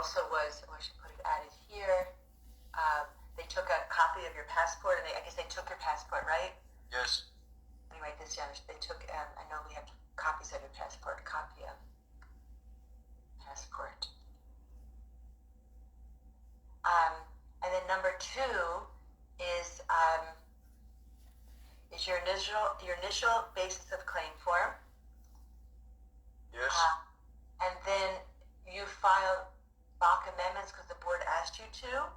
also was, oh, I should put it added here. They took a copy of your passport, and I guess they took your passport, right? Yes. Let me write this down. They took, I know we have copies of your passport, copy of passport. And then number 2 is your initial basis of claim form. Yes. And then you filed BOC amendments because the board asked you to.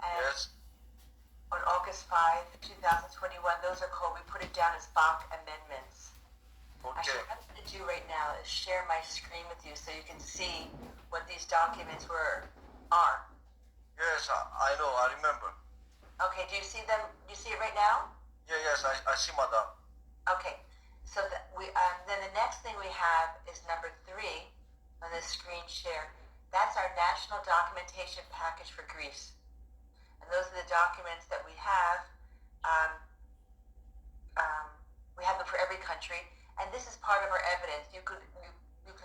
And Yes. on August 5, 2021, those are called, we put it down as BOC amendments. Okay. Actually, what I'm going to do right now is share my screen with you so you can see what these documents are. Yes, I know, I remember. Okay, do you see them? Do you see it right now? Yeah, yes, I see, madam. Okay, so then the next thing we have is number 3 on the screen share. That's our national documentation package for Greece. And those are the documents that we have. We have them for every country. And this is part of our evidence. You can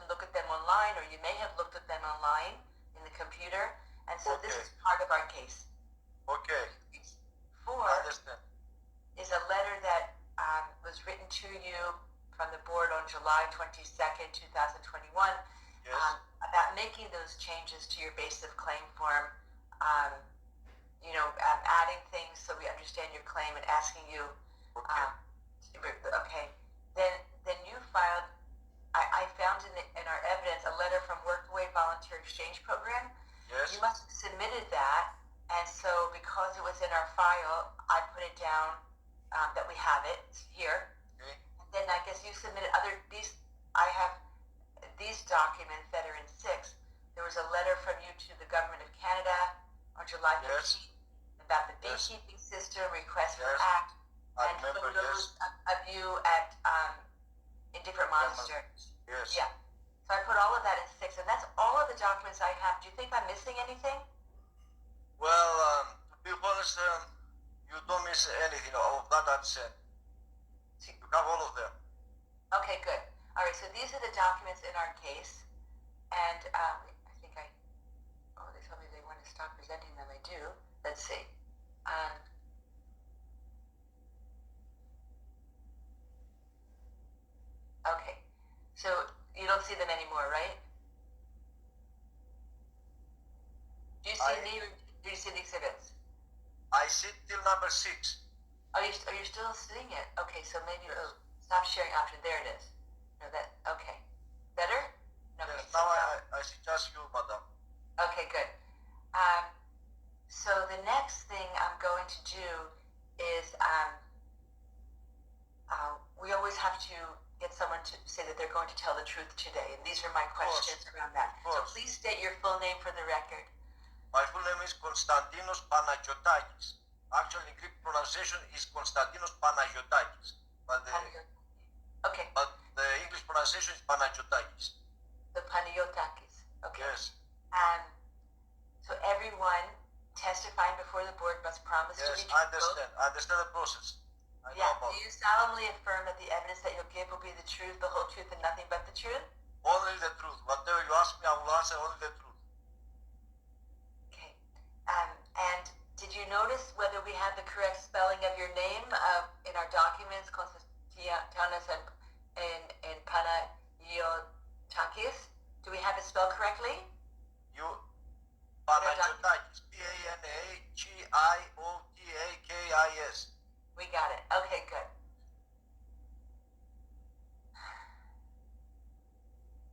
look at them online, or you may have looked at them online in the computer. And so Okay. this is part of our case. Okay. 4 I understand. is a letter that was written to you from the board on July 22nd, 2021, Yes. about making those changes to your basis of claim form, adding things so we understand your claim and asking you. Okay. Okay. Then you filed. I found in our evidence a letter from Workaway Volunteer Exchange Program. Yes. You must have submitted that, and so because it was in our file, I put it down that we have it here. Okay. And then I guess you submitted I have these documents that are in 6. There was a letter from you to the Government of Canada on July 15th Yes. about the Yes. beekeeping system, request for Yes. act, I and remember, photos yes. of you at in different monasteries. Yes. Yeah. So I put all of that in 6, and that's all of the documents I have. Do you think I'm missing anything? Well, to be honest, you don't miss anything of that I've said. You have all of them. Okay, good. All right, so these are the documents in our case, and they told me they want to stop presenting them. I do. Let's see. Okay, so you don't see them anymore, right? Do you see me, or do you see the exhibits? I see till number 6. Are you still seeing it? Okay, so maybe Yes. stop sharing option. There it is. No, okay. Better? No, Yes. okay, so Now I see just you, madam. okay, good. So the next thing I'm going to do is we always have to get someone to say that they're going to tell the truth today, and these are my questions around that. So please state your full name for the record. My full name is Konstantinos Panagiotakis. Actually, Greek pronunciation is Konstantinos Panagiotakis, but the English pronunciation is Panagiotakis. The Panagiotakis. Okay. Yes. So everyone testifying before the board must promise to Yes, be I understand. I understand the process. I know about Do you solemnly affirm that the evidence that you'll give will be the truth, the whole truth, and nothing but the truth? only the truth. Whatever you ask me, I will answer only the truth. Okay. And did you notice whether we had the correct spelling of your name in our documents, Konstantinos and Panagiotakis? Do we have it spelled correctly? You, Panagiotakis, Panagiotakis. We got it. Okay, good.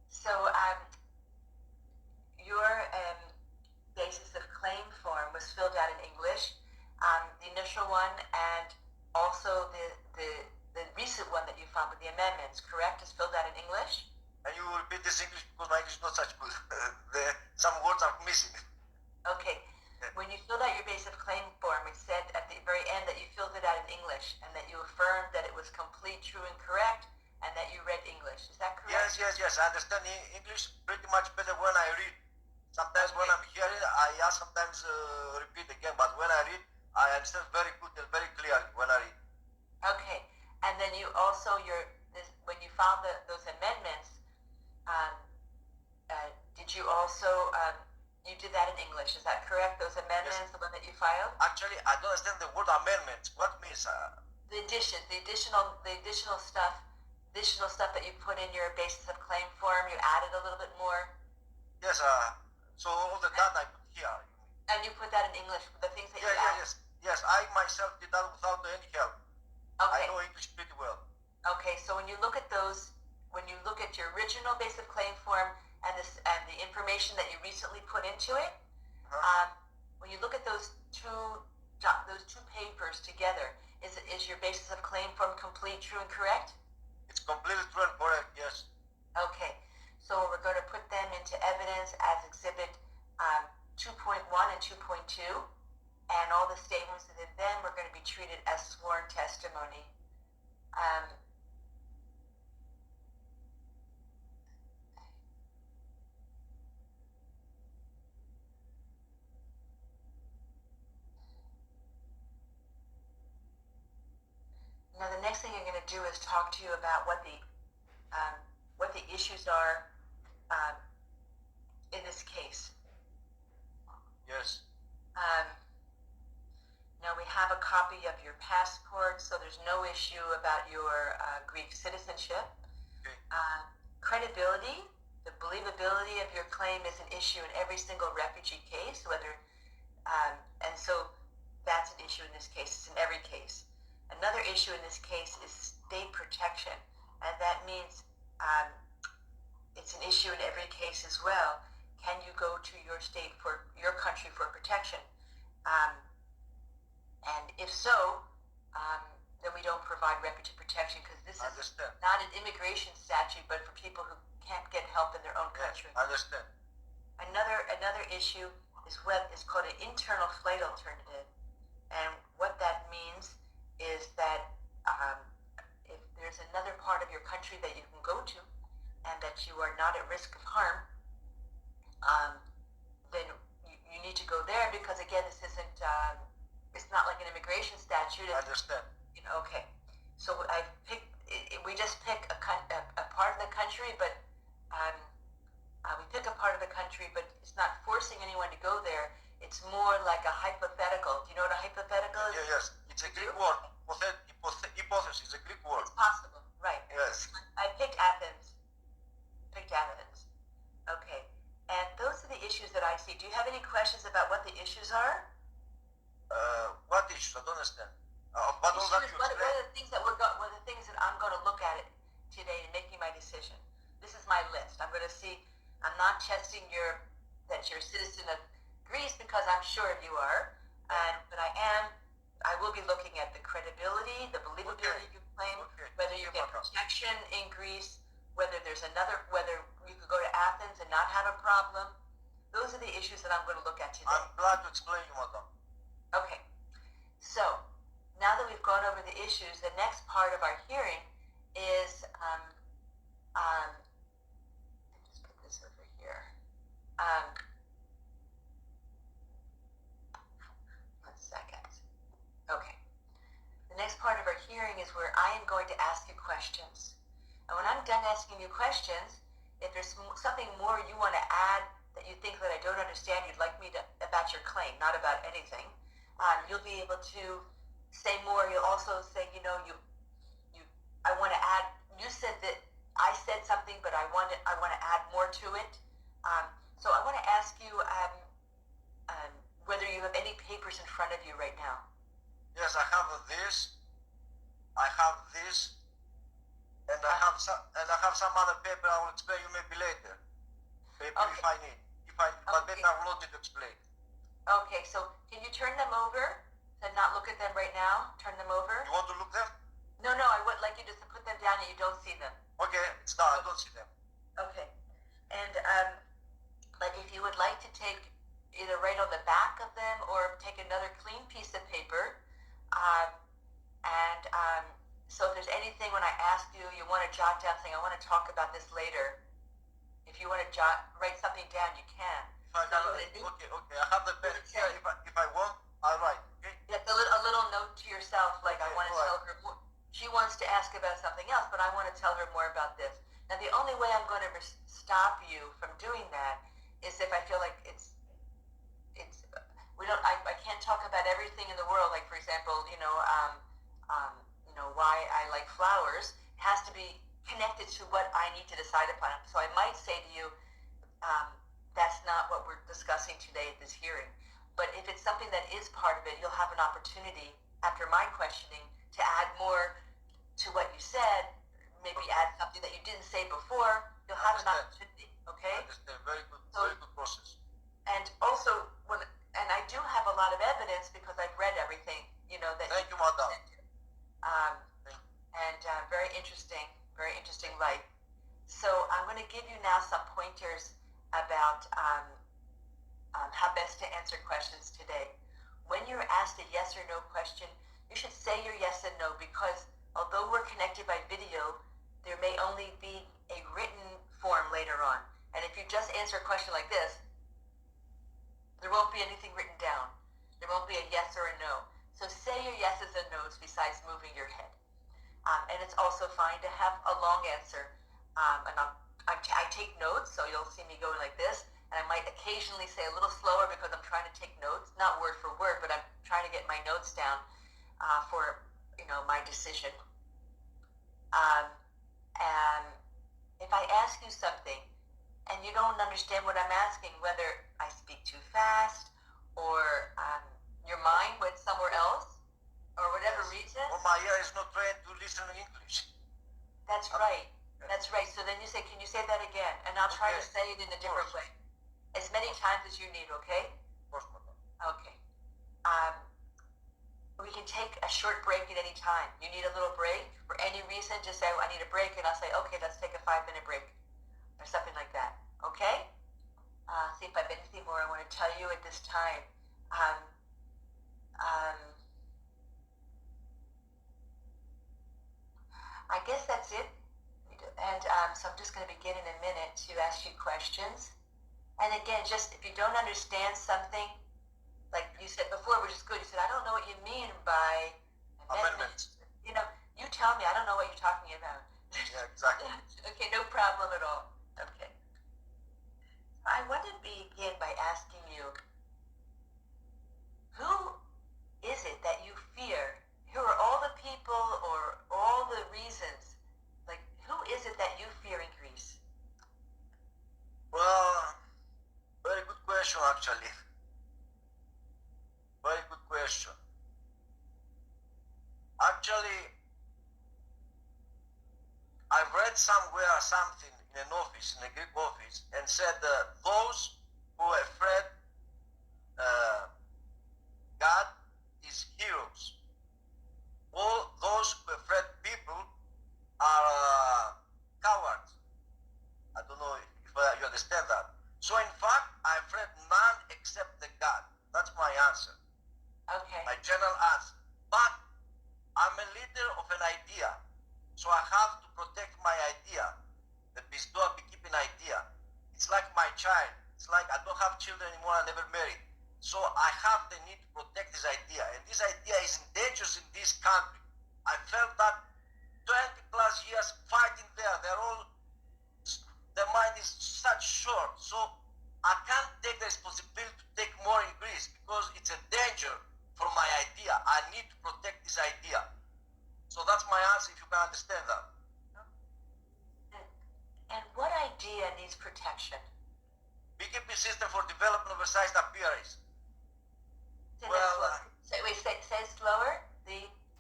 So, your basis of claim form was filled out in English, the initial one, and also the recent one that you found with the amendments, correct, is filled out in English? And you will repeat this English because my English is not such good. Some words are missing. Okay. When you filled out your basis of claim form, it said at the very end that you filled it out in English and that you affirmed that it was complete, true, and correct, and that you read English. Is that correct? Yes. I understand English pretty much better when I read. Sometimes when I'm hearing, I sometimes repeat again, but when I read, I understand very good and very clearly when I read. Okay. And then you also, when you found those amendments, did you also You did that in English, is that correct? Those amendments, Yes. the one that you filed? Actually, I don't understand the word amendments. What means? The additional stuff that you put in your basis of claim form, you added a little bit more. Yes. So all the data I put here. And you put that in English, the things that you Yeah. added. Yes. I myself did that without any help. Okay. I know English pretty well. Okay, so when you look at those, when you look at your original base of claim form and the information that you recently put into it, when you look at those two papers together, is your basis of claim form complete, true, and correct? It's completely true and correct. Yes. Okay, so we're going to put them into evidence as Exhibit 2.1 and 2.2, and all the statements within them are going to be treated as sworn testimony. Now, the next thing you're going to do is talk to you about what the issues are in this case. Yes. Now, we have a copy of your passport, so there's no issue about your Greek citizenship. Okay. Credibility, the believability of your claim is an issue in every single refugee case, and so that's an issue in this case. It's in every case. Another issue in this case is state protection, and that means it's an issue in every case as well. Can you go to your country for protection? And if so, then we don't provide refugee protection because this is not an immigration statute, but for people who can't get help in their own country. I understand. Another issue is what is called an internal flight alternative, and what that means is that if there's another part of your country that you can go to and that you are not at risk of harm, then you need to go there because, again, this isn't, it's not like an immigration statute. I understand. Okay. So we just pick a part of the country, but we pick a part of the country, but it's not forcing anyone to go there. It's more like a hypothetical. Do you know what a hypothetical is? Yes. It's a Greek word. Hypothesis is a Greek word. It's possible, right? Yes. I picked Athens. Okay. And those are the issues that I see. Do you have any questions about what the issues are? What issues? I don't understand. What all that you One of the things that I'm going to look at it today in making my decision. This is my list. I'm going to see. I'm not testing that you're a citizen of Greece because I'm sure you are, but I will be looking at the credibility, the believability of your claim, whether you get protection in Greece, whether you could go to Athens and not have a problem. Those are the issues that I'm going to look at today. I'm glad to explain you, madam. Okay. So, now that we've gone over the issues, the next part of our hearing is, just put this over here. One second. Okay. The next part of our hearing is where I am going to ask you questions. And when I'm done asking you questions, if there's something more you want to add that you think that I don't understand, you'd like me to, about your claim, not about anything, you'll be able to say more. You'll also say, I want to add, you said that I said something, but I want to add more to it. So I want to ask you whether you have any papers in front of you right now. Yes, I have this, and I have some other paper I will explain you maybe later. Maybe Okay. if I need. But then I will not need to explain. Okay, so can you turn them over and not look at them right now? Turn them over. You want to look them? No, I would like you just to put them down and you don't see them. Okay, it's done. I don't see them. Okay. And but if you would like to take either write on the back of them or take another clean piece of paper, so if there's anything when I ask you, you want to jot down saying, I want to talk about this later. If you want to write something down, you can. Okay. I have the pen here. If I want, I'll write. Okay. Yeah, a little note to yourself, like I want to tell her. She wants to ask about something else, but I want to tell her more about this. Now, the only way I'm going to stop you from doing that is if I feel like it's talk about everything in the world, like for example, why I like flowers. It has to be connected to what I need to decide upon. So I might say to you, that's not what we're discussing today at this hearing. But if it's something that is part of it, you'll have an opportunity after my questioning to add more to what you said, maybe add something that you didn't say before. You'll have an opportunity, okay? I understand. Very good process. And also, and I do have a lot of evidence because I've read everything, that Thank you, madam. Very interesting light. So I'm going to give you now some pointers about how best to answer questions today. When you're asked a yes or no question, you should say your yes and no, because although we're connected by video, there may only be a written form later on. And if you just answer a question like this, there won't be anything written down. There won't be a yes or a no. So say your yeses and nos besides moving your head. And it's also fine to have a long answer. I take notes, so you'll see me going like this. And I might occasionally say a little slower because I'm trying to take notes, not word for word, but I'm trying to get my notes down for my decision. And if I ask you something and you don't understand what I'm asking, whether I speak too fast or your mind went somewhere else or whatever reason. Well, my ear is not trained to listen in English. That's right. That's right. So then you say, can you say that again? And I'll try to say it in a different way. As many times as you need, okay? Of course, madam. Okay. We can take a short break at any time. You need a little break for any reason, just say, I need a break, and I'll say, okay, let's take a 5-minute break or something like that. Okay? See if I have anything more I want to tell you at this time. I guess that's it. And so I'm just going to begin in a minute to ask you questions. And again, just if you don't understand something, like you said before, which is good, you said, I don't know what you mean by amendments. You tell me, I don't know what you're talking about. Yeah, exactly. Okay, no problem at all. Okay. I want to begin by asking you, who is it that you fear? Who are all the people or all the reasons? Like, who is it that you fear in Greece? Well, very good question, actually. Very good question. Actually, I've read somewhere something in an office, in a Greek office, and said those who are afraid God is heroes. All those who are afraid people are cowards. I don't know if you understand that. So in fact, I afraid none except the God. That's my answer. Okay. My general answer. But I'm a leader of an idea. So I have to protect my idea. The Bizdoa beekeeping idea. It's like my child. It's like I don't have children anymore, I never married. So I have the need to protect this idea. And this idea is endangered in this country. I felt that 20 plus years fighting there. Their mind is such short. So I can't take the responsibility to take more in Greece because it's a danger for my idea. I need to protect this idea. So that's my answer, if you can understand that. And what idea needs protection? Beekeeping system for developing oversized apiaries. Say it slower.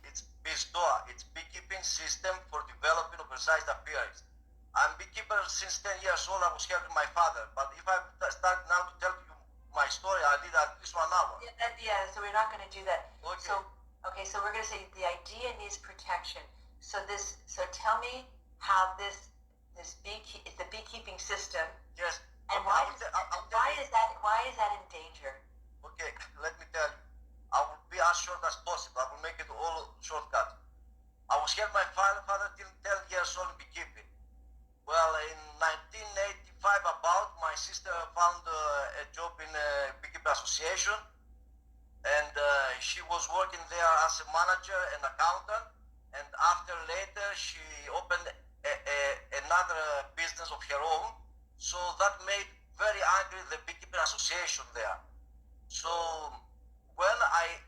It's Bizdoa. It's beekeeping system for developing oversized apiaries. I'm beekeeper since 10 years old. I was helping my father. But if I start now to tell you my story, I need at least 1 hour. Yeah, so we're not going to do that. Okay. So we're going to say the idea needs protection. So tell me how this is the beekeeping system. Yes. And why is that in danger? Okay, let me tell you. I will be as short as possible. I will make it all shortcut. I was helping my father till 10 years old in beekeeping. Well, in 1985 about, my sister found a job in a beekeeping association, and she was working there as a manager and accountant, and after later she opened another business of her own, so that made very angry the beekeeping association there. So when I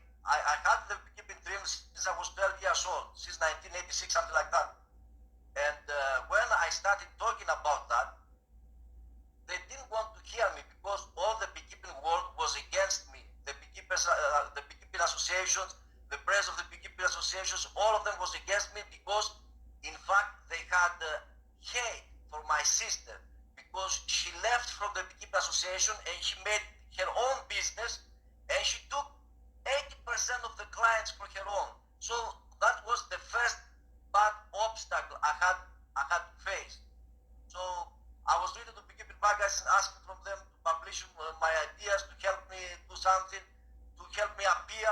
had the beekeeping dream since I was 12 years old, since 1986, something like that. And when I started talking about that, they didn't want to hear me because all the beekeeping world was against me. The beekeepers, the beekeeping associations, the press of the beekeeping associations, all of them was against me because, in fact, they had hate for my sister because she left from the beekeeping association and she made her own business and she took 80% of the clients for her own. So that was the first bad obstacle I had to face. So I was reading the beekeeping magazine, asking from them to publish my ideas, to help me do something, to help me appear,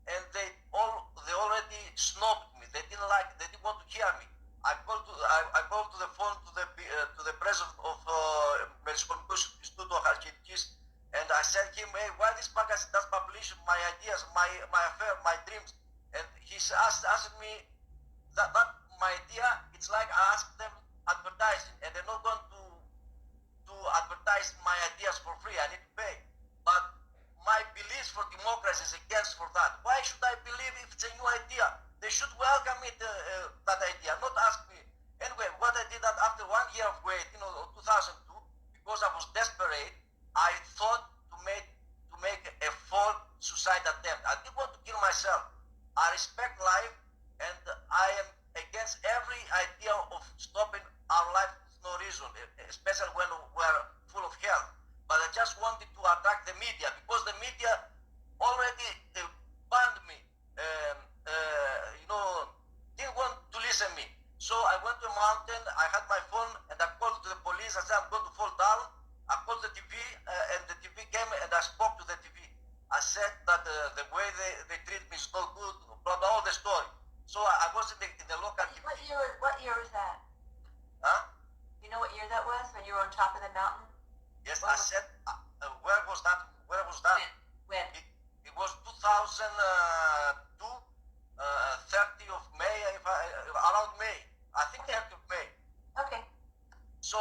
and they already snubbed me. They didn't want to hear me. I called to the phone to the president of Meliscomicus Institute of Architects, and I said him, hey, why this magazine does publish my ideas, my affair, my dreams? And he asked me that my idea, it's like I asked them advertising, and they're not going to advertise my ideas for free. I need to pay. But my beliefs for democracy is against for that. Why should I believe if it's a new idea? They should welcome it, that idea, not ask me. Anyway, what I did that after 1 year of waiting, 2002, because I was desperate, I thought to make a false suicide attempt. I didn't want to kill myself. I respect life, and I am against every idea of stopping our life with no reason, especially when we're full of health. But I just wanted to attack the media because the media already banned me, didn't want to listen to me. So I went to a mountain, I had my phone, and I called to the police. I said, I'm going to fall down. I called the TV, and the TV came, and I spoke to the TV. I said that the way they treat me is not good, blah, blah, all the story. So I was in the local TV. What year was that? Huh? You know what year that was when you were on top of the mountain? Yes, I said, where was that? When? It was 2002, 30 of May, around May. I think 30 of May. Okay. So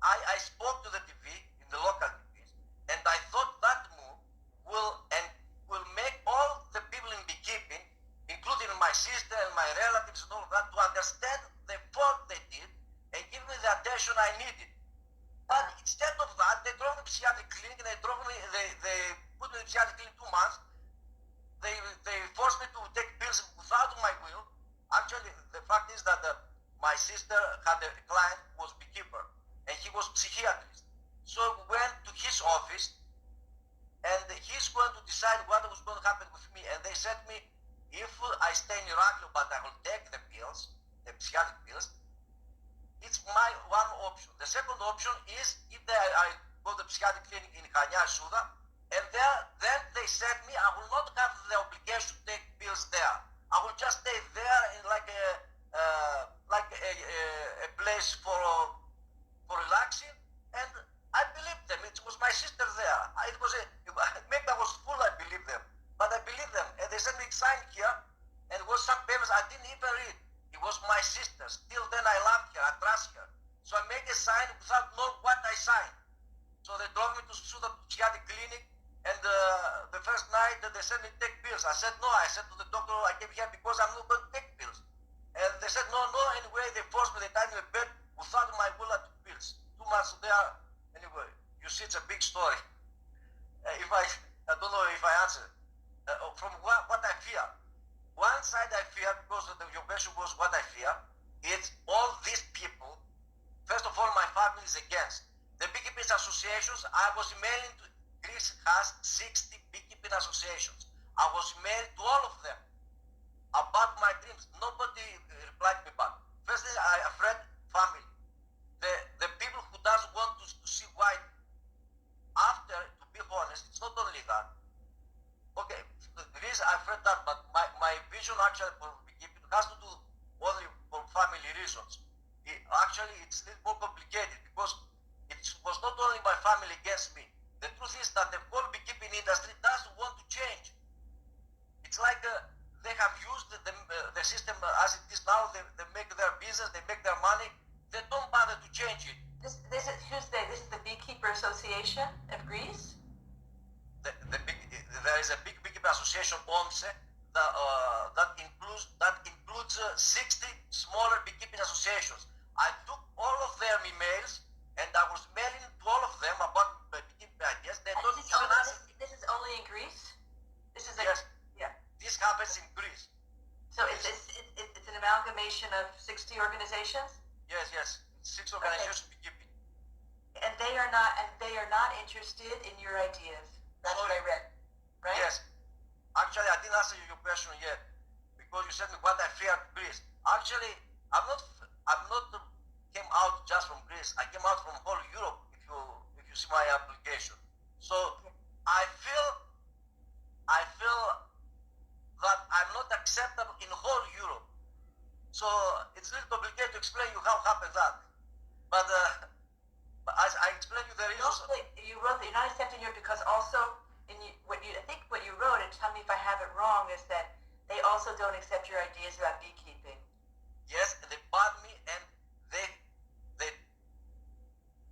I spoke to the TV, in the local TVs, and I thought that move will make all the people in beekeeping, including my sister and my relatives and all of that, to understand the fault they did and give me the attention I needed. But instead of that, they drove me to psychiatric clinic, and they put me in psychiatric clinic 2 months. They forced me to take pills without my will. Actually, the fact is that my sister had a client who was beekeeper, and he was psychiatrist. So we went to his office, and he's going to decide what was going to happen with me. And they said to me, if I stay in Irakli, but I will take the pills, the psychiatric pills, it's my one option. The second option is if I go to the psychiatric clinic in Khania, Suda, and then they said me, I will not have the obligation to take pills there. I will just stay there in like a place for relaxing. And I believed them. It was my sister there. Maybe I was fool. I believed them, but I believed them. And they sent me sign here, and it was some papers I didn't even read. It was my sister. Still then I loved her, I trust her. So I make a sign without knowing what I signed. So they drove me to Suda psychiatric clinic, and the first night they said me take pills. I said no. I said to the doctor, I came here because I'm not going to take pills. And they said no. Anyway, they forced me, they tied me in bed without my will. I took pills. 2 months there. Anyway, you see, it's a big story. I don't know if I answered. From what I fear. One side I fear, because your question was what I fear, it's all these people. First of all, my family is against. The beekeeping associations, I was emailing to, Greece has 60 beekeeping associations. I was emailing to all of them about my dreams. Nobody replied me back. First thing, I afraid family. The people who doesn't want to see white. After, to be honest, it's not only that. Okay, Greece, I've read that, but my vision actually for beekeeping has to do only for family reasons. Actually, it's a little more complicated because it was not only my family against me. The truth is that the whole beekeeping industry doesn't want to change. It's like they have used the system as it is now. They make their business, they make their money. They don't bother to change it. This is the Beekeeper Association of Greece? There is a big beekeeping beekeeping association OMSE that includes 60 smaller beekeeping associations. I took all of their emails and I was mailing to all of them about beekeeping ideas. They don't even answer. This is only in Greece? This is Yes. yeah. This happens in Greece. So it's an amalgamation of 60 organizations? Yes. 6 organizations beekeeping. And they are not interested in your ideas. That's what I read, right? Yes. Actually, I didn't answer your question yet because you said me what I feared Greece. Actually, I'm not came out just from Greece. I came out from whole Europe. If you see my application, so I feel that I'm not acceptable in whole Europe. So it's a little complicated to explain you how happened that. But as I explained you the reasons. You wrote that you're not accepting Europe because also I think what you wrote, and tell me if I have it wrong, is that they also don't accept your ideas about beekeeping. Yes, they banned me and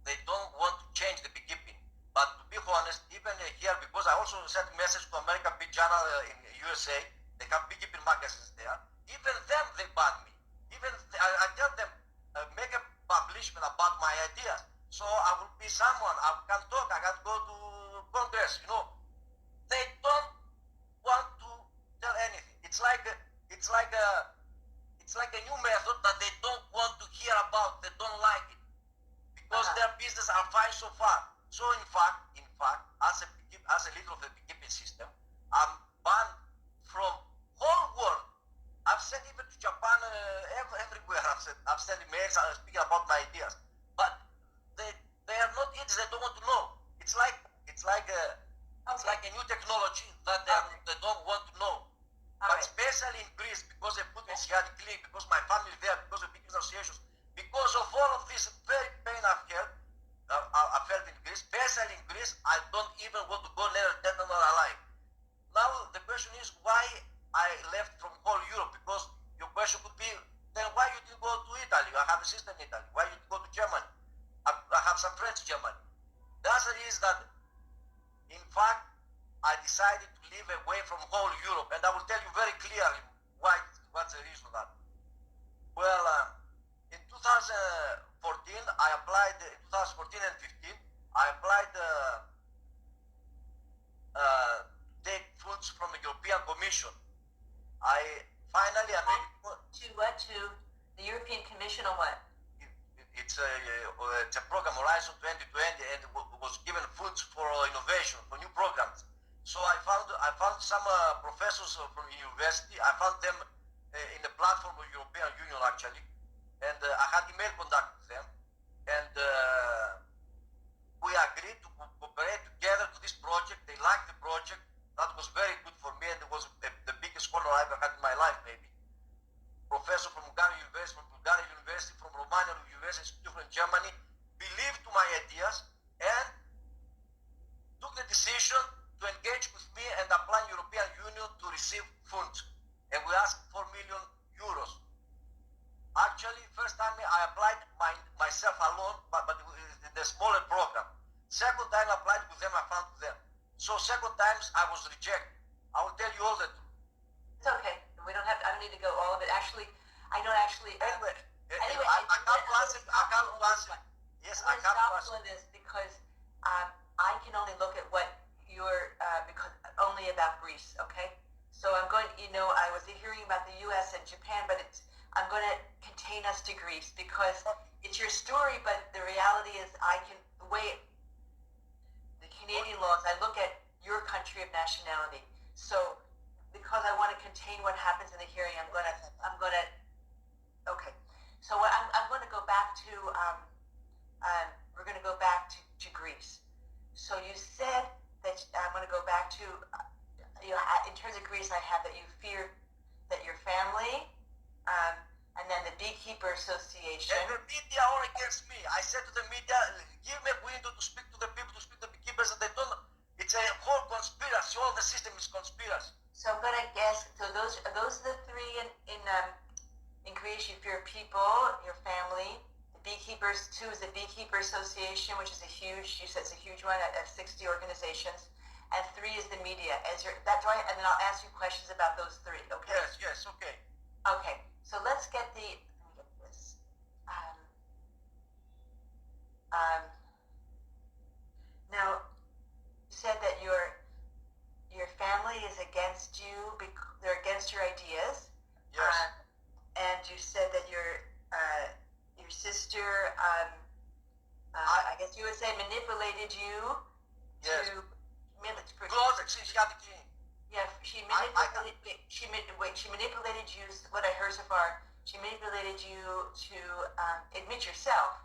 they don't want to change the beekeeping. But to be honest, even here, because I also sent a message to American Bee Journal in USA, they have beekeeping magazines there. Even them, they ban me. Even I tell them, make a publication about my ideas. So I will be someone, I can talk, I can go to Congress, They don't want to tell anything. It's like a new method that they don't want to hear about. They don't like it because their business are fine so far. So in fact, as a leader of the beekeeping system, I'm banned from whole world. I've sent even to Japan, everywhere. I've sent emails speaking about my ideas, but they are not idiots. They don't want to know. It's like a new technology that they don't want to know. But especially in Greece, because they put me in clinic, because my family is there, because of big associations, because of all of this very pain I've felt in Greece, especially in Greece, I don't even want to go near dead or alive. Now the question is why I left from whole Europe, because your question could be, then why you didn't go to Italy? I have a sister in Italy. Why you didn't go to Germany? I have some friends in Germany. The answer is that, in fact, I decided to live away from whole Europe, and I will tell you very clearly what's the reason for that. Well, in 2014, I applied, in 2014 and 15, I applied take funds from the European Commission. I made to what? To the European Commission on what? It's a program, Horizon 2020, and it was given funds for innovation, for new programs. So I found some professors from university. I found them in the platform of European Union actually, and I had email contact with them, and we agreed to cooperate together to this project. They liked the project. That was very good for me, and it was the biggest honor I ever had in my life, maybe. Professor from Bulgarian University, from Romanian University, from Germany, believed to my ideas and took the decision to engage with me and apply European Union to receive funds. And we asked 4 million euros. Actually, first time I applied myself alone, but in the smaller program. Second time I applied with them, I found them. So second times I was rejected. I will tell you all the truth. It's okay. I don't need to go all of it. Actually, I don't actually. Anyway, I can't answer. Yes, I can't answer. on this because I can only look at what you're because only about Greece. Okay. So I'm going. I was hearing about the U.S. and Japan, but I'm going to contain us to Greece because it's your story. But the reality is, the way the Canadian laws, I look at your country of nationality. So because I want to contain what happens in the hearing, I'm gonna. Okay. So I'm going to go back to. We're going to go back to Greece. So you said that I'm going to go back to. In terms of Greece, I have that you fear that your family, and then the Beekeeper Association. And the media are against me. I said to the media, give me a window to speak to the people, to speak to the beekeepers, and they don't. It's a whole conspiracy. All the system is conspiracy. So I'm gonna guess. So those are the three in Greece. You fear people, your family. The beekeepers. 2 is the Beekeeper Association, which is a huge. You said it's a huge one at 60 organizations. and 3 is the media. And then I'll ask you questions about those 3, okay? Yes, okay. Okay, so let's get let me get this. Now, you said that your family is against you, they're against your ideas. Yes. And you said that your sister, I guess you would say, manipulated you Yes. to Close the psychiatric clinic. Yeah, she manipulated you. What I heard so far, she manipulated you to admit yourself.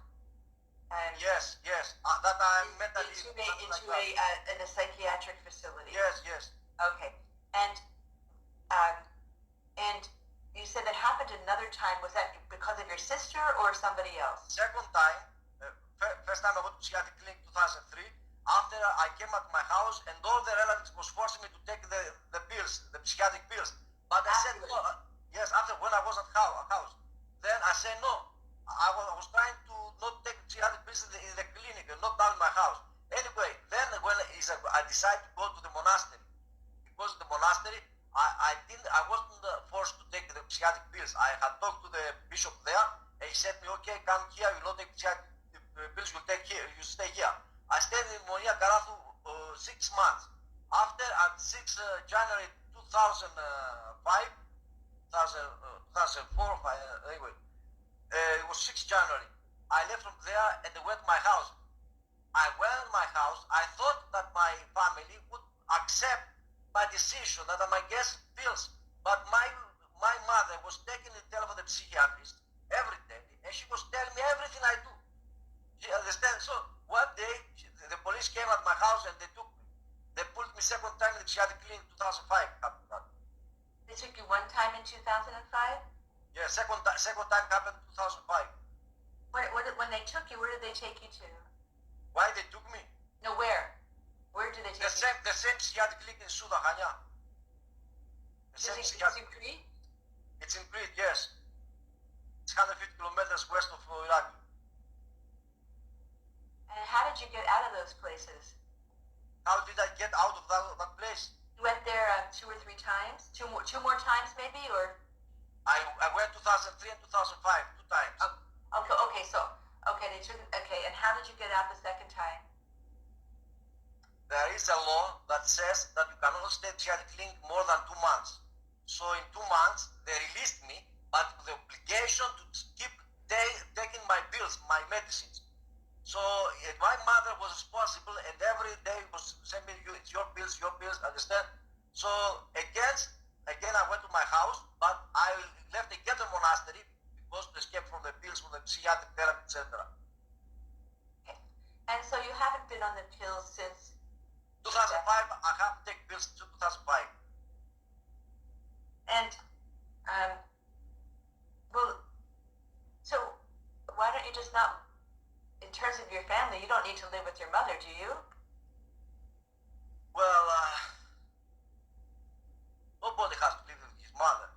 Yes. That I'm mentally in a psychiatric facility. Yes. Okay, and you said that happened another time. Was that because of your sister or somebody else? Second time, first time I went to psychiatric clinic 2003. After I came at my house and all the relatives was forcing me to take the pills, the psychiatric pills. But I said no. Yes, after when I was at house. Then I said no. I was trying to not take psychiatric pills in the clinic and not down in my house. Anyway, then when I decided to go to the monastery, because the monastery, I wasn't forced to take the psychiatric pills. I had talked to the bishop there, and he said me, okay, come here, you don't take psychiatric pills, you take here, you stay here. I stayed in Monia Garathu 6 months. After, at 6 January 2005, 2004, anyway, it was 6 January. I left from there and went to my house. I went to my house. I thought that my family would accept my decision that I might get pills. But my mother was taking the telephone to the psychiatrist every day, and she was telling me everything I do. You understand? So one day, the police came at my house and they took me. They pulled me second time in the psychiatric clinic in 2005. They took you one time in 2005? Yeah, second time happened in 2005. When they took you, where did they take you to? Why they took me? No, where? Where did they take you? The same psychiatric clinic in Sudahanya. Is it in Crete? It's in Crete, yes. It's 150 kilometers west of Iraq. And how did you get out of those places? How did I get out of that place? You went there 2 or 3 times? Two more times maybe, or? I went 2003 and 2005, 2 times. Okay, and how did you get out the second time? There is a law that says that you cannot stay in psychiatric clinic more than 2 months. So in 2 months, they released me, but with the obligation to keep taking my pills, my medicines. So my mother was responsible, and every day was sending me, it's your pills, understand? So again I went to my house, but I left again the monastery because to escape from the pills, from the psychiatric therapy, etc. Okay. And so you haven't been on the pills since 2005. I have to take pills since 2005. And so why don't you just not? In terms of your family, you don't need to live with your mother, do you? Well, nobody has to live with his mother.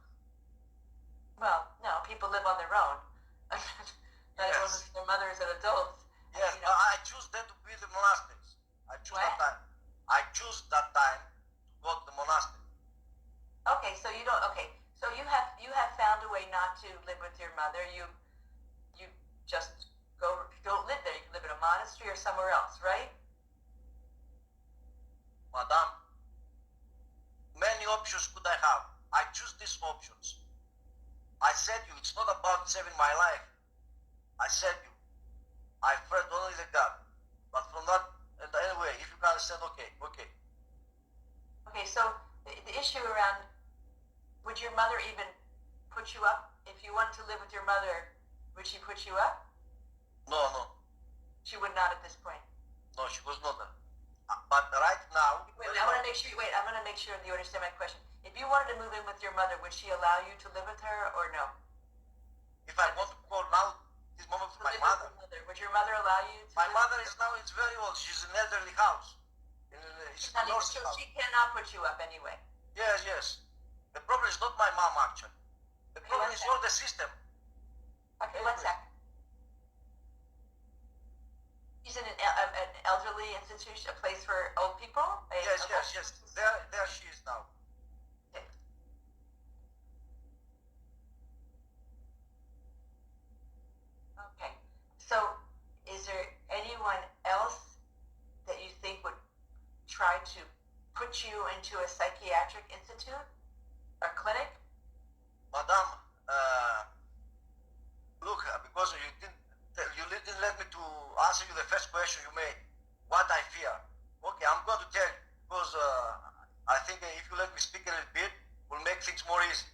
Well, no, people live on their own. Not everyone lives with their mothers and adults. Yes, but I choose then to be the monasteries. I choose that time. I choose that time to go to the monastery. Okay, so you don't. Okay, so you have found a way not to live with your mother. You just don't live there. You can live in a monastery or somewhere else, right? Madam, many options could I have. I choose these options. I said you, it's not about saving my life. I said you, I feared only the God. But from that, and anyway, if you can understand, okay. Okay, so the issue around, would your mother even put you up? If you wanted to live with your mother, would she put you up? No. She would not at this point. No, she was not. But right now. Wait, I want to make sure. I'm going to make sure you understand my question. If you wanted to move in with your mother, would she allow you to live with her or no? If I want to call now, this moment with my mother. Would your mother allow you to? My mother is now. It's very old. She's in an elderly house. So she cannot put you up anyway. Yes. The problem is not my mom actually. The problem is all the system. Okay, one second. She's in an elderly institution, a place for old people? Yes. There she is now. Okay. Okay. So, is there anyone else that you think would try to put you into a psychiatric institute or clinic? Madam, look, because you didn't let me to answer you the first question you made. What I fear. Okay, I'm going to tell you because I think if you let me speak a little bit, will make things more easy.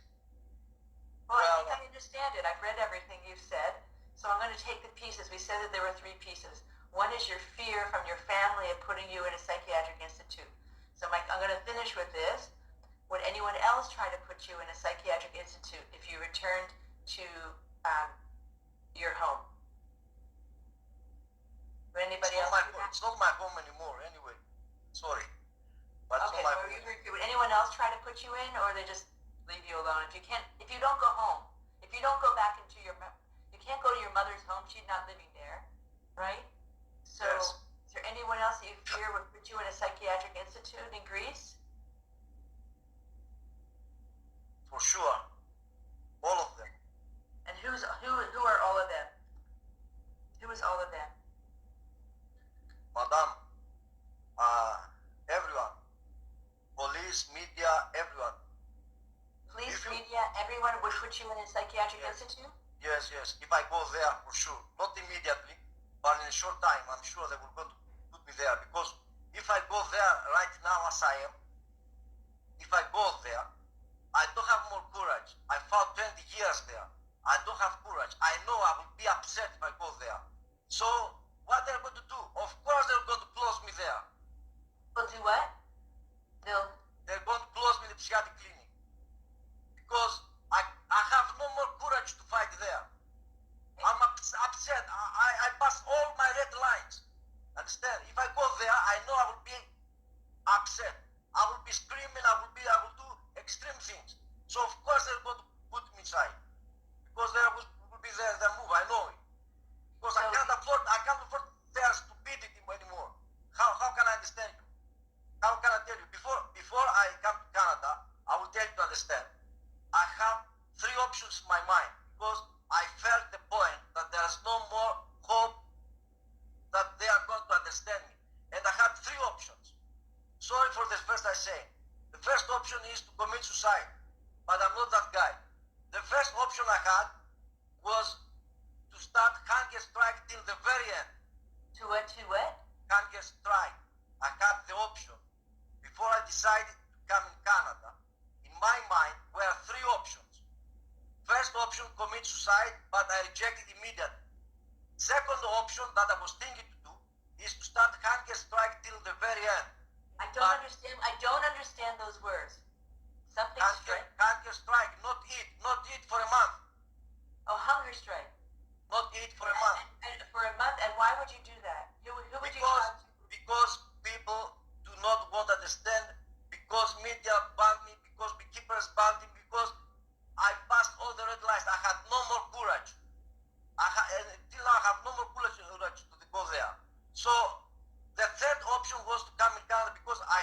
Well, I think I understand it. I've read everything you've said, so I'm going to take the pieces. We said that there were 3 pieces. One is your fear from your family of putting you in a psychiatric institute. So I'm going to finish with this. Would anyone else try to put you in a psychiatric institute if you returned to your home? Would anybody else? It's not my home anymore anyway. Sorry. But Okay, would anyone else try to put you in, or they just leave you alone? If you don't go home, if you don't go back into you can't go to your mother's home. She's not living there, right? So, yes. Is there anyone else that you fear would put you in a psychiatric institute in Greece? For sure, all of them. And who are all of them? Who is all of them? Madam, everyone. Police, media, everyone. Police, media, everyone would put you in a psychiatric institute? Yes. If I go there, for sure. Not immediately, but in a short time, I'm sure they will go to put me there. Because if I go there right now as I am, if I go there, I don't have more courage. I fought 20 years there. I don't have courage. I know I will be upset if I go there. So, what they're going to do? Of course they're going to close me there. Will do what? They're going to close me in the psychiatric clinic. Because I have no more courage to fight there. I'm upset. I pass all my red lines. Understand? If I go there, I know I will be upset. I will be screaming. I will do extreme things. So of course they're going to put me inside. Because there will be their move. I know it. Because I can't afford their stupidity anymore. How can I understand you? How can I tell you? Before I come to Canada, I will tell you to understand. I have 3 options in my mind because I felt the point that there is no more hope that they are going to understand me. And I had 3 options. Sorry for the first I say. The first option is to commit suicide, but I'm not that guy. The first option I had was to start hunger strike till the very end. To what? Hunger strike. I had the option. Before I decided to come in Canada, in my mind were 3 options. First option, commit suicide, but I rejected immediately. Second option that I was thinking to do is to start hunger strike till the very end. I don't understand those words. Something strike. Hunger strike, not eat for a month. Oh, hunger strike. Not eat for a month. And for a month, and why would you do that? Who would you talk to? Because people do not want to understand, because media banned me, because beekeepers banned me, because I passed all the red lines. I had no more courage. Until now I have no more courage to go there. So the third option was to come in Canada because I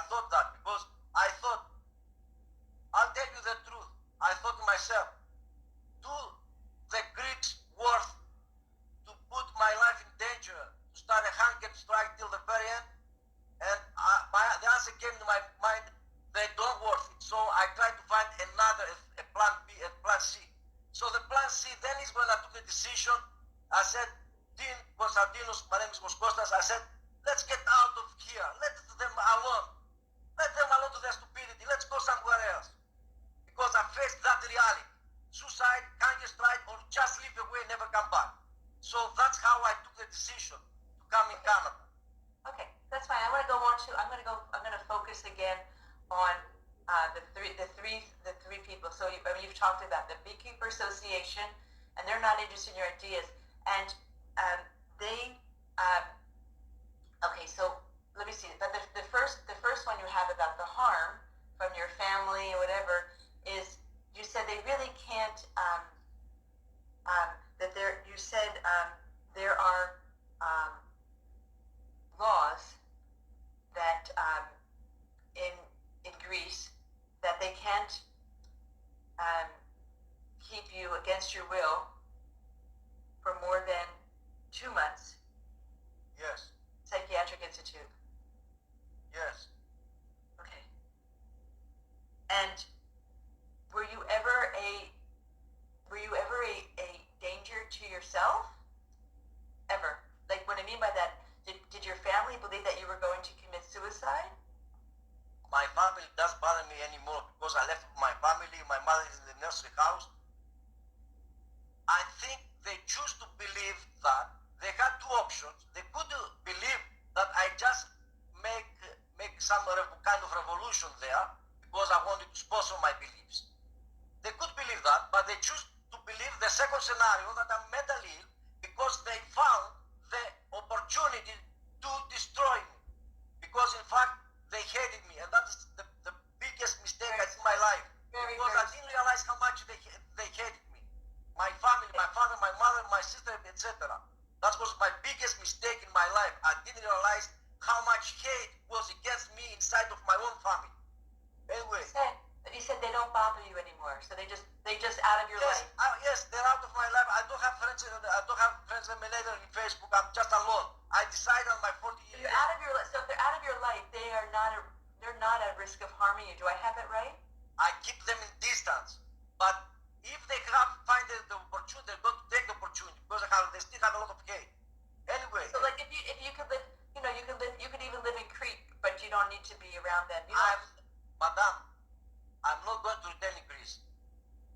thought that, because I thought, I'll tell you the truth, I thought to myself, do the Greeks worth to put my life in danger, to start a hunger strike till the very end? And the answer came to my mind, they don't worth it. So I tried to find a plan B, a plan C. So the plan C then is when I took the decision. I said, Dean Konstantinos, my name is Kostas, I said, let's get out of here. Let them alone. Let them alone to their stupidity. Let's go somewhere else. Because I faced that reality. Suicide, hunger strike, or just leave away, never come back. So that's how I took the decision to come in Canada. Okay, that's fine. I'm going to focus again on the three people. So you've talked about the Beekeeper Association, and they're not interested in your ideas. And okay, so let me see. But the first one you have about the harm from your family or whatever is, you said they really can't, there are against your will for more than 2 months. Yes. Psychiatric Institute. Yes. Okay. And were you ever a danger to yourself? Ever? Like, what I mean by that, did your family believe that you were going to commit suicide? My family doesn't bother me anymore because I left my family. My mother is in the nursery house. I think they choose to believe that they had two options. They could believe that I just make some kind of revolution there because I wanted to sponsor my beliefs. They could believe that, but they choose to believe the second scenario, that I'm mentally ill because they found the opportunity to destroy me. Because in fact, they hated me, and that is the biggest mistake I did in my life. Because I didn't realize how much they hated me. My family, my father, my mother, my sister, etc. That was my biggest mistake in my life. I didn't realize how much hate was against me inside of my own family. Anyway. But you said they don't bother you anymore, so they just out of your life. Yes, they're out of my life. I don't have friends. I don't have friends later in Facebook. I'm just alone. I decided on my 40 years. You're out of your life. So if they're out of your life, they're not at risk of harming you. Do I have it right? I keep them in distance, but if they find the opportunity, they're going to take the opportunity because they still have a lot of hate. Anyway. So like if you could live, you could even live in Crete, but you don't need to be around them. Madam, I'm not going to return in Greece.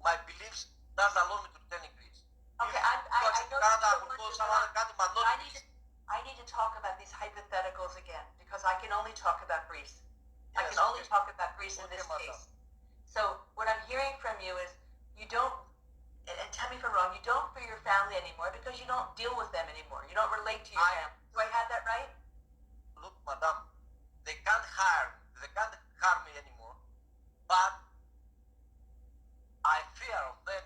My beliefs doesn't allow me to return in Greece. Okay, I know Canada, I will go some other country, but not Greece. I need to talk about these hypotheticals again because I can only talk about Greece. Yes, I can only talk about Greece in this madam. case. So what I'm hearing from you is you don't, and tell me if I'm wrong, you don't fear your family anymore because you don't deal with them anymore. You don't relate to your family. Do I have that right? Look, madam, they can't harm me anymore, but I fear of them.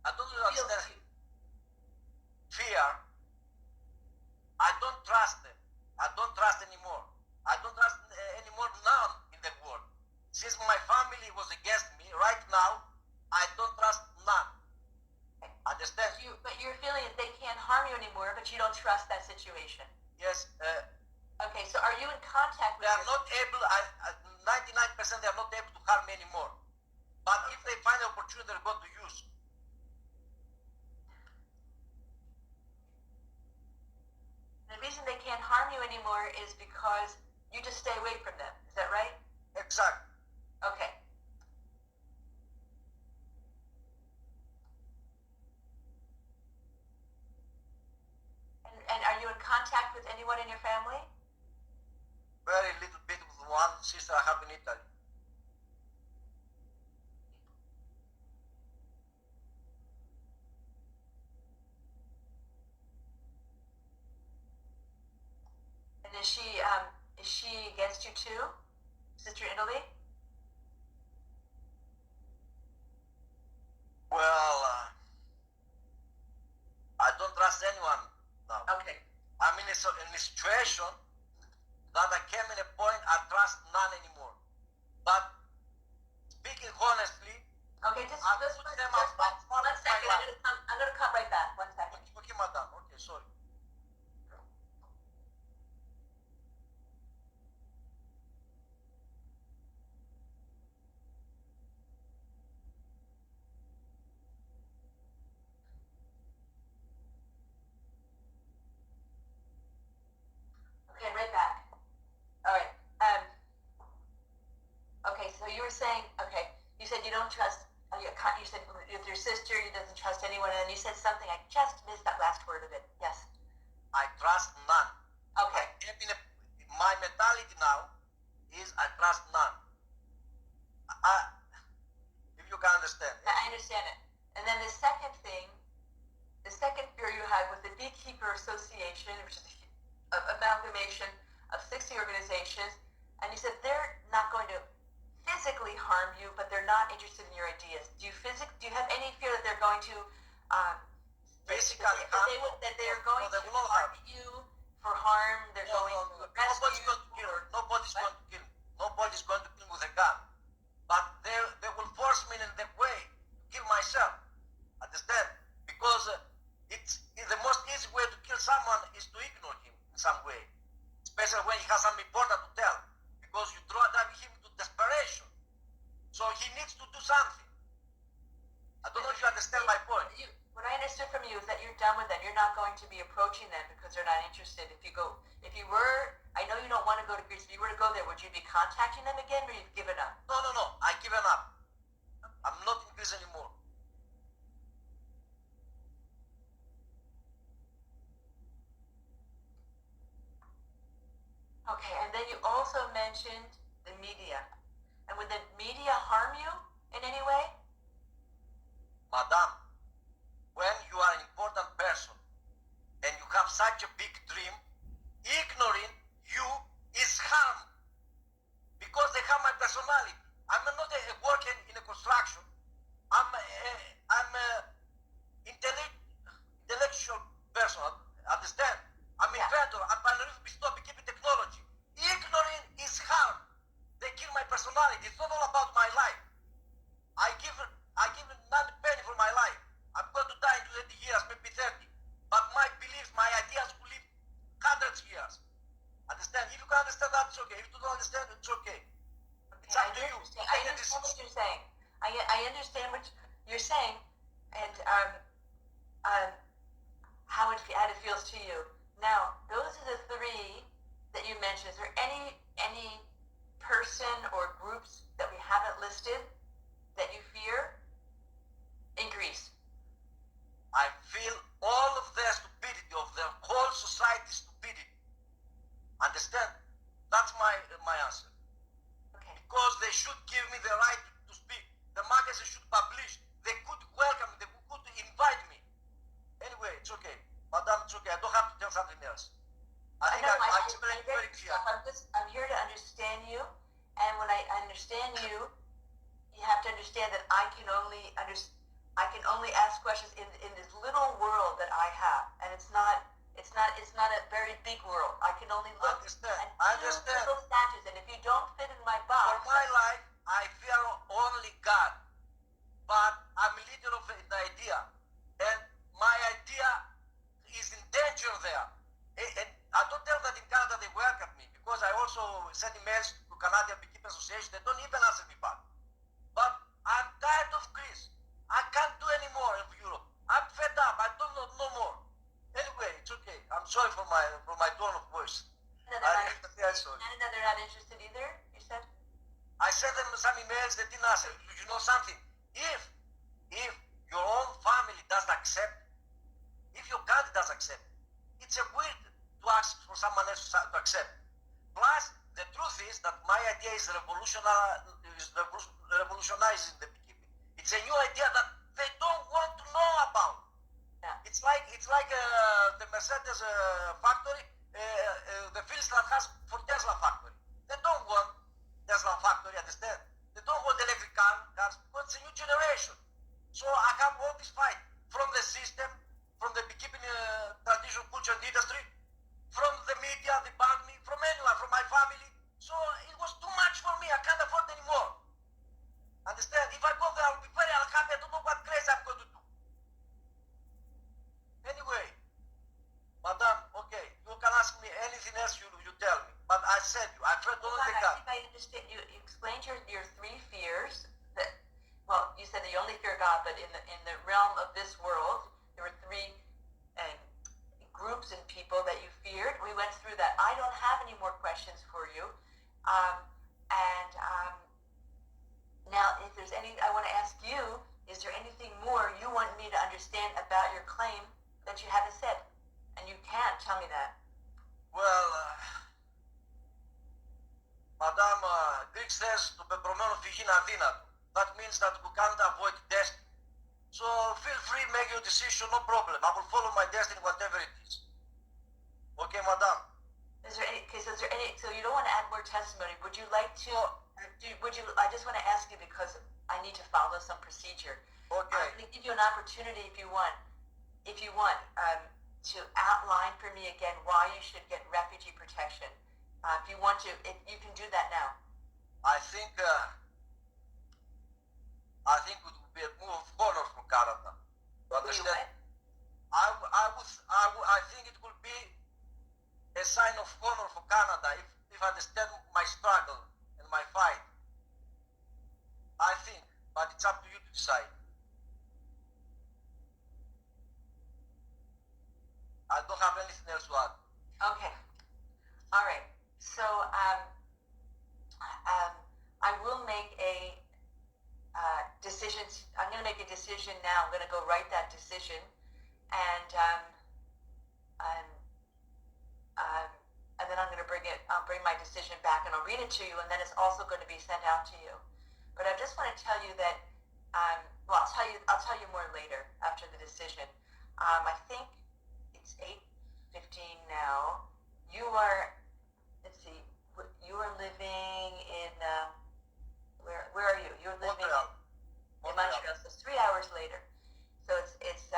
I don't understand. Fear. I don't trust them. I don't trust anymore. I don't trust anymore none in the world. Since my family was against me, right now, I don't trust none. Understand? But you're feeling that they can't harm you anymore, but you don't trust that situation. Yes. Okay, so are you in contact with They are not able, 99% they are not able to harm me anymore. But if they find an opportunity, they're going to use. The reason they can't harm you anymore is because you just stay away from them. Is that right? Exactly. Okay. And are you in contact with anyone in your family? Very little bit with one sister I have in Italy. And is she against you too? Sister in Italy? Well, I don't trust anyone now. Okay. I'm in a situation that I came in a point I trust none anymore. But speaking honestly, okay, just I put them up front one of my second. life. I'm gonna come right back. 1 second. Okay, madam. Okay, sorry. Okay, right back. All right. Okay, so you were saying, okay, you said you don't trust, you said with your sister, you doesn't trust anyone, and then you said something, I just missed that last word of it. Yes. I trust none. Okay. My mentality now is I trust none. If you can understand. I understand it. And then the second thing, the second fear you had was the Beekeeper Association, which is an amalgamation of 60 organizations, and you said they're not going to physically harm you, but they're not interested in your ideas. Do you have any fear that they're going to Basically, that they're going to target you for harm? They're going to arrest Nobody's you. going to kill. Nobody's going to kill. Nobody's going to kill with a gun. But they will force me in the way to kill myself. poaching them because they're not interested. If you were, I know you don't want to go to Greece. If you were to go there, would you be contacting them again, or you've given up? No. I given up. I'm not in Greece anymore. Okay, and then you also mentioned the media. And would the media harm you in any way? Madam, when you are an important person and you have such a big dream, ignoring you is harm. Because they have my personality. I'm not a worker in a construction. I'm a intellectual person. Understand? I'm inventor. I'm keeping technology. Ignoring is harm. They kill my personality. It's not all about my life. I give none penny for my life. I'm going to die in 20 years, maybe 30. But my beliefs, my ideas will live hundreds of years. Understand? If you can understand that, it's okay. If you don't understand, it's okay. It's up to you. I understand what you're saying. I understand what you're saying, and how it feels to you. Now, those are the three that you mentioned. Is there any person or groups that we haven't listed that you fear in Greece? I feel all of their stupidity, of their whole society's stupidity. Understand? That's my answer. Okay. Because they should give me the right to speak. The magazine should publish. They could welcome me. They could invite me. Anyway, it's okay. Madam, it's okay. I don't have to tell something else. I explained very clear. I'm here to understand you, and when I understand you, you have to understand that I can only ask questions in this little world that I have, and it's not a very big world. I can only look I understand. little statues, and if you don't fit in my box, for my life, I fear only God, but I'm a leader of an idea, and my idea is in danger there. And I don't tell that in Canada they welcome me, because I also send emails to Canadian Beekeepers Association. They don't even answer me back. But I'm tired of Greece. I can't do any more of Europe. I'm fed up. I don't know no more. Anyway, it's okay. I'm sorry for my tone of voice. Canada, they're not interested either, you said? I sent them some emails. They didn't answer. You know something? If your own family doesn't accept, if your country doesn't accept, it's a weird to ask for someone else to accept. Plus, the truth is that my idea is revolutionizing the beekeeping. It's a new idea that they don't want to know about. Yeah. It's like the Mercedes factory, the fields that has for Tesla factory. They don't want Tesla factory, understand? They don't want electric cars because it's a new generation. So I have all this fight from the system, from the beekeeping tradition, culture, and industry, from the media, they banned me, from anyone, from my family. So it was too much for me. I can't afford anymore. Understand? If I go there, I'll be very unhappy. I don't know what crazy I'm going to do. Anyway, madam, okay, you can ask me anything else you tell me. But I said you, I read only the God. I understand. You explained your three fears. That, well, you said that you only fear God, but in the realm of this world, there were three groups and people that you feared. We went through that. I don't have any more questions for you. Now, if there's any, I want to ask you, is there anything more you want me to understand about your claim that you haven't said? And you can tell me that. Well, Madam, Greek says to πεπρωμένο φυγή είναι αδύνατο. That means that we can't avoid destiny. So feel free, make your decision, no problem. I will follow my destiny, whatever it is. Okay, Madam? So you don't want to add more testimony. Would you like to, I just want to ask you because I need to follow some procedure. Okay. I'm going to give you an opportunity if you want, to outline for me again why you should get refugee protection. If you want to, you can do that now. I think it would be a move of honor for Canada. You understand? I think it would be a sign of honor for Canada if I understand my struggle and my fight. I think, but it's up to you to decide. I don't have anything else to add. Okay. All right. So I will make a decision. I'm going to make a decision now. I'm going to go write that decision, and um, and then I'm going to bring it. I'll bring my decision back, and I'll read it to you, and then it's also going to be sent out to you. But I just want to tell you that. Well, I'll tell you more later after the decision. I think it's 8:15 now. You are. Let's see. You are living in. Where are you? You're living in Montreal. So it's 3 hours later. So it's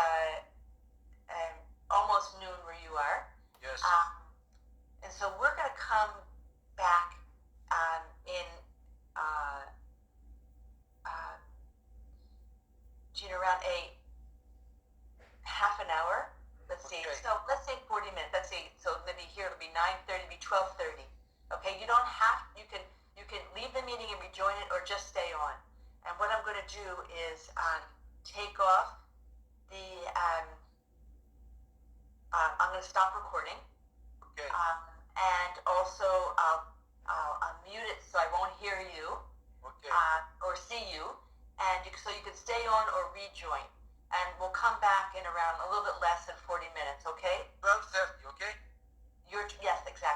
almost noon where you are. Yes. And so we're going to come back in around a half an hour. Let's see. Okay. So let's say 40 minutes. Let's see. So maybe here it'll be 9:30, be 12:30. Okay. You don't have. You can leave the meeting and rejoin it, or just stay on. And what I'm going to do is take off the. I'm going to stop recording. Okay. And also I'll mute it so I won't hear you. Okay. Or see you, and so you can stay on or rejoin. And we'll come back in around a little bit less than 40 minutes. Okay. 12:30. Okay. Yes, exactly.